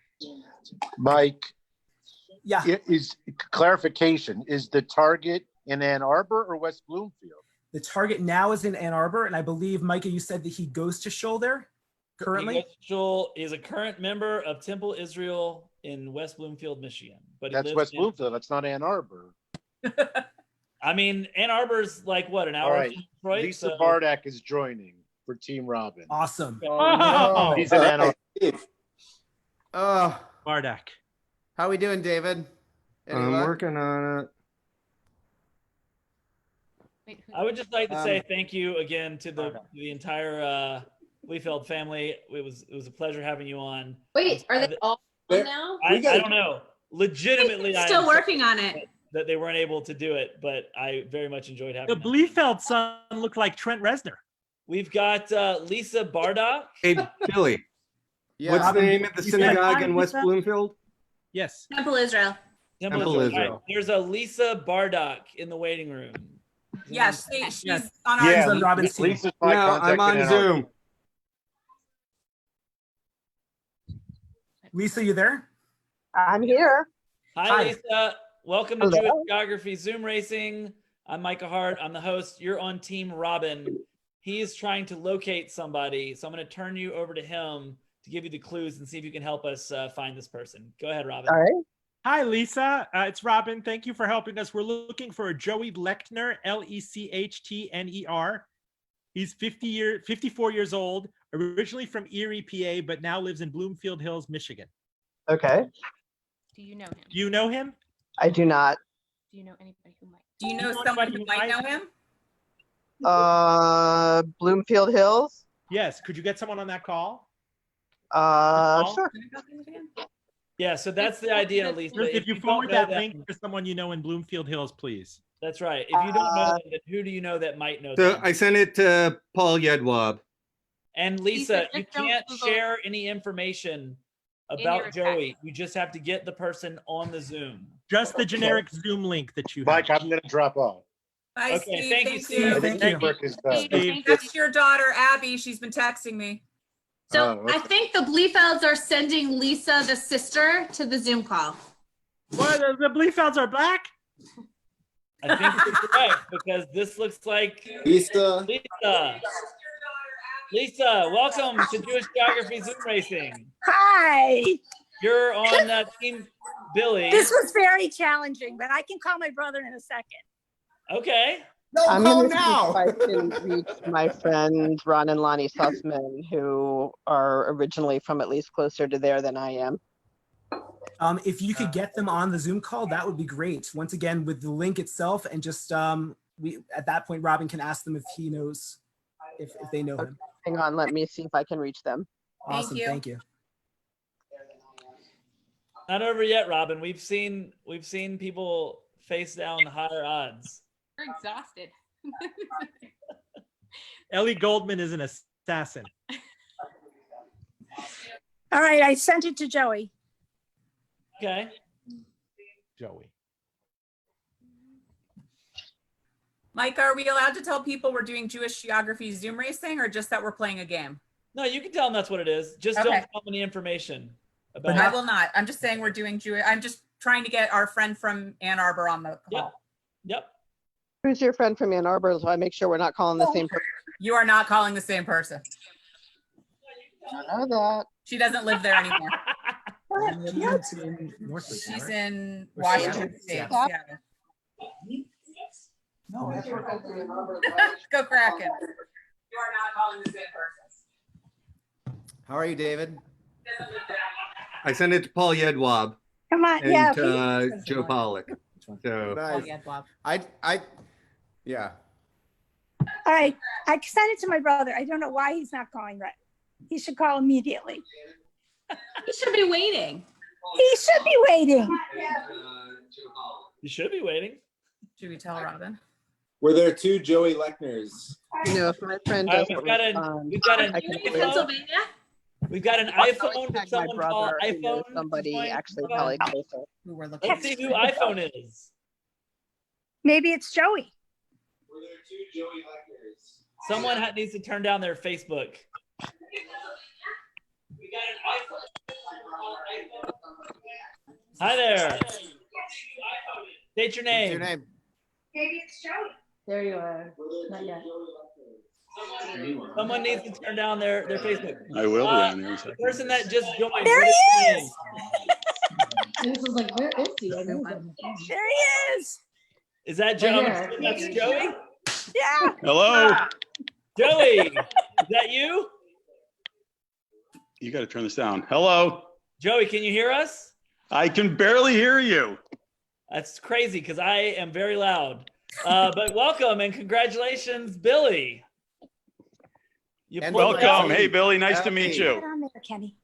Mike. Yeah. Is clarification, is the target in Ann Arbor or West Bloomfield? The target now is in Ann Arbor, and I believe, Micah, you said that he goes to Shul there currently? Joel is a current member of Temple Israel in West Bloomfield, Michigan. But he That's lives West in- Bloomfield. That's not Ann Arbor. I mean, Ann Arbor's like what, an hour All right. from Detroit? Lisa So- Bardak is joining for Team Robin. Awesome. Oh, He's in Ann Arbor. Bardak. How we doing, David? Any I'm luck? working on it. I would just like to say thank you again to the entire Leefeld family. It was a pleasure having you on. Wait, are they all on now? I don't know. Legitimately, I Still am working sorry on it. that they weren't able to do it, but I very much enjoyed having The them. Bleefeld son looked like Trent Reznor. We've got Lisa Bardock. Hey, Billy. Yeah. What's the name of the You said synagogue hi, in West Lisa? Bloomfield? Yes. Temple Israel. Temple Israel. Right. There's a Lisa Bardock in the waiting room. Yes, she's on our Yeah, on Robin's team. Lisa's my No, contact I'm on in Ann Arbor. Zoom. Lisa, you there? I'm here. Hi, Hi. Lisa. Welcome to Hello. Jewish Geography Zoom Racing. I'm Micah Hart. I'm the host. You're on Team Robin. He is trying to locate somebody, so I'm going to turn you over to him to give you the clues and see if you can help us find this person. Go ahead, Robin. All right. Hi, Lisa. It's Robin. Thank you for helping us. We're looking for a Joey Lechtner, Lechtner. He's 54 years old, originally from Erie, PA, but now lives in Bloomfield Hills, Michigan. Okay. Do you know him? Do you know him? I do not. Do you know anybody who might? Do you know someone who might know him? Bloomfield Hills. Yes. Could you get someone on that call? Sure. Yeah, so that's the idea, Lisa. If you don't forward know that them- link to someone you know in Bloomfield Hills, please. That's right. If you don't know them, then who do you know that might know So them? I sent it to Paul Yedwab. And Lisa, Lisa, you just don't can't Google- share any information your about text. Joey. You just have to get the person on the Zoom. Just the generic Zoom link that you have. Mike, I'm going to drop off. Bye, Okay, Steve. thank you, Thank Steve. you. Thank you. Work is done. Steve. That's your daughter, Abby. She's been texting me. So Oh, okay. I think the Bleefelds are sending Lisa, the sister, to the Zoom call. What? The Bleefelds are black? I think you're correct because this looks like Lisa. Lisa, welcome to Jewish Geography Zoom Racing. Hi. You're on Team Billy. This was very challenging, but I can call my brother in a second. Okay. No, I'm call gonna him see now. if I can reach my friend Ron and Lonnie Sussman, who are originally from at least closer to there than I am. If you could get them on the Zoom call, that would be great. Once again, with the link itself, and just we at that point, Robin can ask them if he knows, if they know him. Hang on, let me see if I can reach them. Awesome, you. thank you. Not over yet, Robin. We've seen people face down higher odds. You're exhausted. Ellie Goldman is an assassin. All right, I sent it to Joey. Okay. Joey. Mike, are we allowed to tell people we're doing Jewish Geography Zoom Racing or just that we're playing a game? No, you can tell them that's what it is. Just Okay. don't tell them any information about I it. will not. I'm just saying we're doing Jewish. I'm just trying to get our friend from Ann Arbor on the call. Yep. Who's your friend from Ann Arbor? So I make sure we're not calling the same person. You are not calling the same person. I know that. She doesn't live there anymore. She's in Washington State. Seattle. Seattle. No, that's where Go Kraken. You are not calling the same person. How are you, David? I sent it to Paul Yedwab Come on, and yeah. Joe Pollock. So Nice. Yeah. All right, I sent it to my brother. I don't know why he's not calling right. He should call immediately. He should be waiting. He should be waiting. You should be waiting. Should we tell Robin? Were there two Joey Lechner's? You know, if my friend All right, doesn't we've got an I can Pennsylvania? We've got an iPhone. tag my Someone call brother who knows iPhone. somebody join. actually probably closer. Who we're looking Let's see who iPhone is. Maybe it's Joey. Were there two Joey Lechner's? Someone needs to turn down their Facebook. Hi there. State your name. What's your name? Maybe it's Joey. There you are. Not yet. Someone needs to turn down their Facebook. I will be on there in a The second. person that just joined. There what is he his is! name? This was like, where is he? I know him. There he is. Is that Joey? Right here. That's Joey? Yeah. Hello. Joey, is that you? You got to turn this down. Hello. Joey, can you hear us? I can barely hear you. That's crazy because I am very loud. But welcome and congratulations, Billy. And pulled it Welcome. out. Hey, Billy. Nice to meet Get you. on there, Kenny.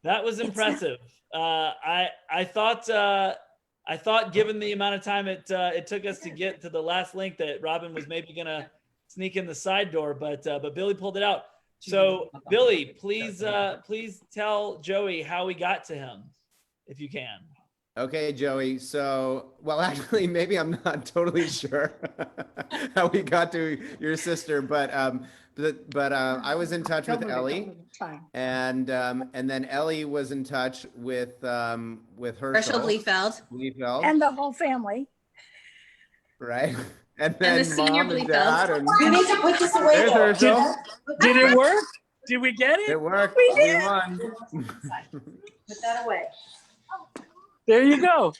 That was impressive. I thought given the amount of time it took us to get to the last link that Robin was maybe gonna sneak in the side door, but Billy pulled it out. So Billy, please tell Joey how we got to him, if you can. Okay, Joey. So, well, actually, maybe I'm not totally sure how we got to your sister, but I was in touch with Ellie, and then Ellie was in touch with Herschel Bleefeld. And the whole family. Right? And then the senior Mom and Bleefeld. Dad and We need to put this away. there's though. Herschel. Did it work? Did we get it? It worked. We We did. won. Put that away. There you go.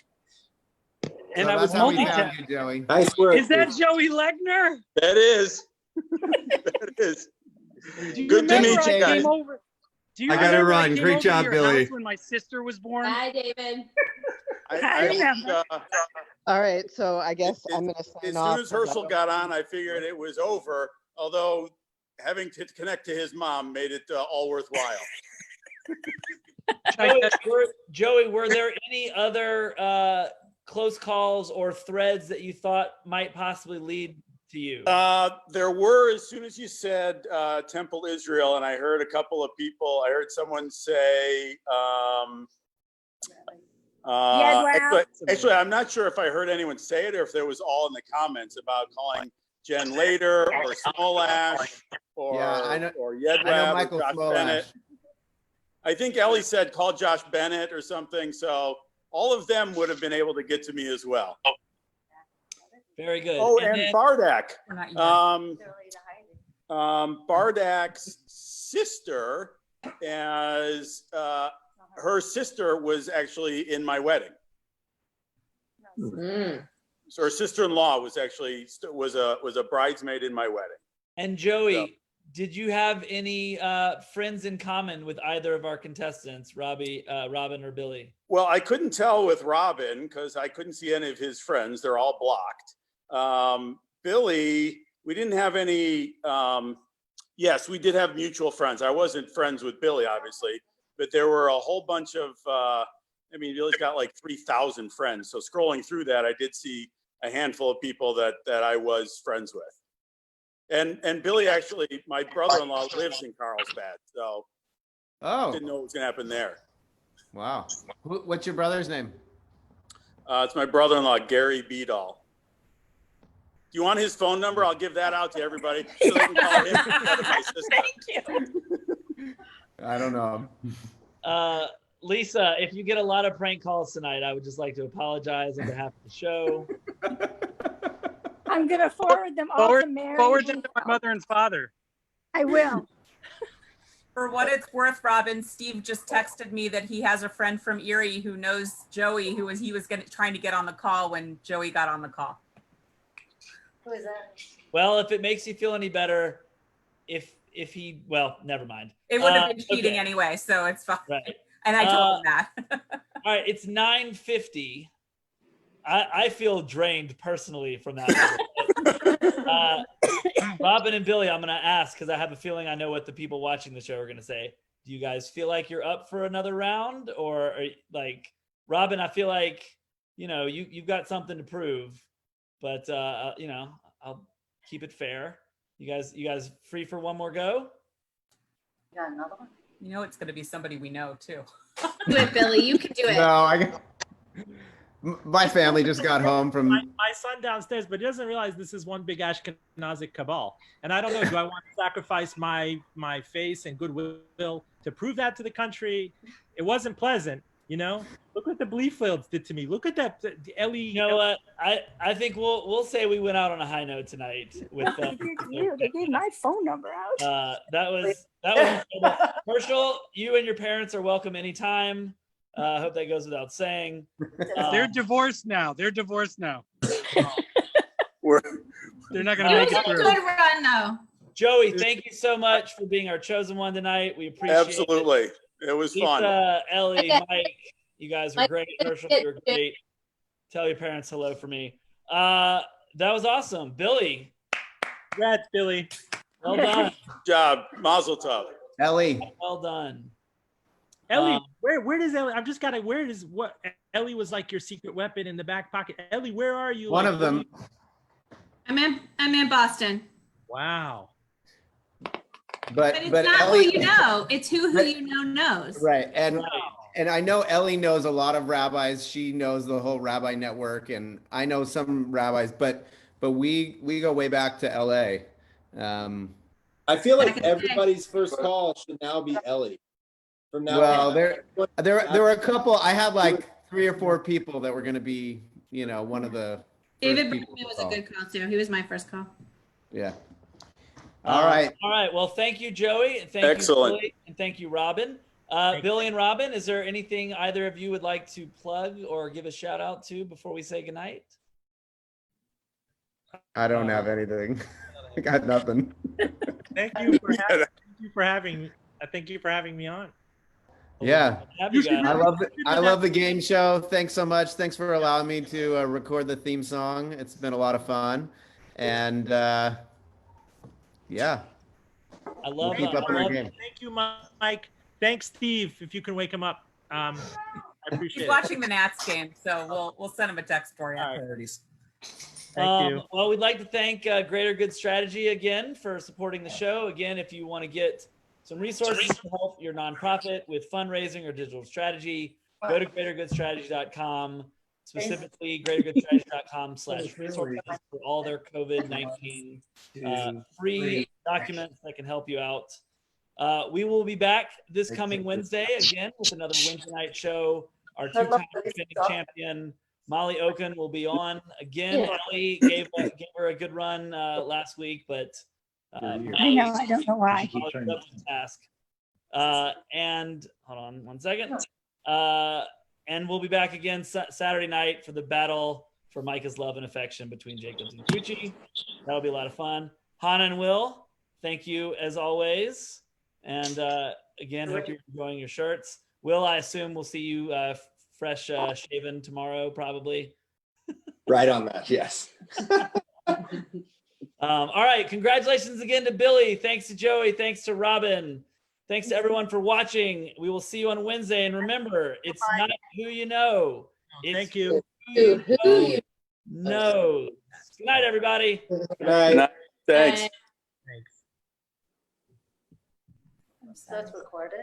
So And I was that's how we found multitasking. you, Joey. Nice work. Is that Joey Lechner? That is. That is. Do you Good to remember meet you I guys. came over? Do you I gotta remember run. came Great over to job, your Billy. house when my sister was born? Hi, David. I remember. All right, so I guess I'm gonna sign As off. soon as Herschel got on, I figured it was over, although having to connect to his mom made it all worthwhile. Joey, were there any other close calls or threads that you thought might possibly lead to you? There were, as soon as you said Temple Israel, and I heard a couple of people, I heard someone say, actually, I'm not sure if I heard anyone say it or if there was all in the comments about calling Jen Lader or Smolash or, Yeah, I know Yedwab Michael or Josh Smolash. Bennett. I think Ellie said call Josh Bennett or something. So all of them would have been able to get to me as well. Very good. Oh, and then- Bardak. We're not Bardak's sister, as her sister was actually in my wedding. So her sister-in-law was actually was a bridesmaid in my wedding. And Joey, did you have any friends in common with either of our contestants, Robin or Billy? Well, I couldn't tell with Robin because I couldn't see any of his friends. They're all blocked. Billy, we didn't have any. Yes, we did have mutual friends. I wasn't friends with Billy, obviously, but there were a whole bunch of. I mean, Billy's got like 3,000 friends. So scrolling through that, I did see a handful of people that I was friends with. And Billy actually, my brother-in-law lives in Carlsbad, so didn't know what was gonna happen there. Wow. What's your brother's name? It's my brother-in-law, Gary Beadall. Do you want his phone number? I'll give that out to everybody so they can call him instead of my sister. Thank you. I don't know. Lisa, if you get a lot of prank calls tonight, I would just like to apologize on behalf of the show. I'm going to forward them all to Mary. Forward them to my mother and father. I will. For what it's worth, Robin, Steve just texted me that he has a friend from Erie who knows Joey, he was trying to get on the call when Joey got on the call. Who is that? Well, if it makes you feel any better, if he, well, never mind. It would have been cheating anyway, so it's fine. Right. And I told him that. All right, it's 9:50. I feel drained personally from that. Robin and Billy, I'm going to ask because I have a feeling I know what the people watching the show are going to say. Do you guys feel like you're up for another round, or like Robin? I feel like you've got something to prove, but I'll keep it fair. You guys free for one more go? You got another one? It's going to be somebody we know too. Do it, Billy. You can do it. No, my family just got home from. My son downstairs, but he doesn't realize this is one big Ashkenazic cabal. And I don't know, do I want to sacrifice my face and goodwill to prove that to the country? It wasn't pleasant, Look what the Bleefields did to me. Look at that, Ellie. You know what? I think we'll say we went out on a high note tonight with They gave my phone number out. that was incredible. Herschel, you and your parents are welcome anytime. I hope that goes without saying. They're divorced now. They're not going to make it through. Good run, though. Joey, thank you so much for being our chosen one tonight. We appreciate Absolutely. it. It was Lisa, fun. Ellie, Mike, you guys were great. Herschel, you were great. Tell your parents hello for me. That was awesome. Billy. Congrats, Billy. Well done. Good job. Mazel tov. Ellie. Well done. Ellie, where does Ellie? I've just got to. Where does what? Ellie was like your secret weapon in the back pocket. Ellie, where are you? One of them. I'm in Boston. Wow. But it's not Ellie, who you know. It's who you know knows. Right. And I know Ellie knows a lot of rabbis. She knows the whole rabbi network, and I know some rabbis, but we go way back to LA. I feel like everybody's first call should now be Ellie. From now well, on. there were a couple. I had like 3 or 4 people that were going to be, one of the. David Berkman was a good call too. He was my first call. Yeah. All right. All right. Well, thank you, Joey. And thank you, Billy, and thank you, Robin. Billy and Robin, is there anything either of you would like to plug or give a shout out to before we say goodnight? I don't have anything. I got nothing. Thank you for having me on. Yeah, I love the game show. Thanks so much. Thanks for allowing me to record the theme song. It's been a lot of fun, and yeah, I love keep up our game. Thank you, Mike. Thanks, Steve. If you can wake him up, I appreciate He's it. watching the Nats game, so we'll send him a text for you. Priorities. Thank you. Well, we'd like to thank Greater Good Strategy again for supporting the show. Again, if you want to get some resources to help your nonprofit with fundraising or digital strategy, go to greatergoodstrategy.com, specifically greatergoodstrategy.com/resources for all their COVID-19 free documents that can help you out. We will be back this coming Wednesday again with another Wednesday night show. Our 2-time defending champion, Molly Oken, will be on again. Ellie gave her a good run last week, but I know. I don't know why. Task. And hold on one second. And we'll be back again Saturday night for the battle for Micah's love and affection between Jacobs and Tucci. That'll be a lot of fun. Hannah and Will, thank you as always. And again, hope you're enjoying your shirts. Will, I assume we'll see you fresh shaven tomorrow, probably. Right on that, yes. All right. Congratulations again to Billy. Thanks to Joey. Thanks to Robin. Thanks to everyone for watching. We will see you on Wednesday. And remember, it's not who you know. It's Thank you. Who you know. Good night, everybody. Good night. Thanks. Thanks. So it's recorded.